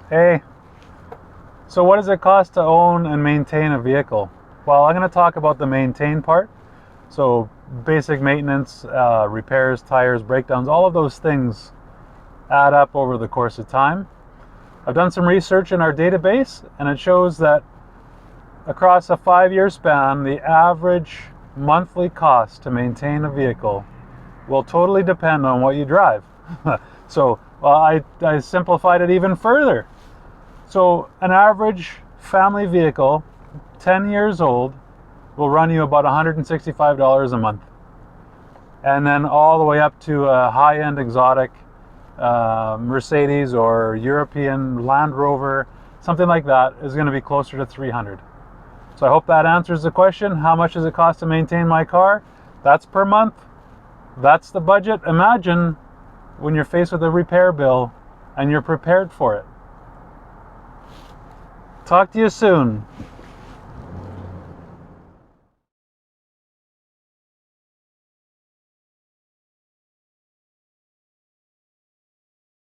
Hey, so what does it cost to own and maintain a vehicle? Well, I'm going to talk about the maintain part. So basic maintenance, repairs, tires, breakdowns, all of those things add up over the course of time. I've done some research in our database, and it shows that across a 5-year span, the average monthly cost to maintain a vehicle will totally depend on what you drive. So I simplified it even further. So an average family vehicle, 10 years old, will run you about $165 a month. And then all the way up to a high-end exotic Mercedes or European Land Rover, something like that, is going to be closer to $300. So I hope that answers the question. How much does it cost to maintain my car? That's per month. That's the budget. Imagine when you're faced with a repair bill and you're prepared for it. Talk to you soon.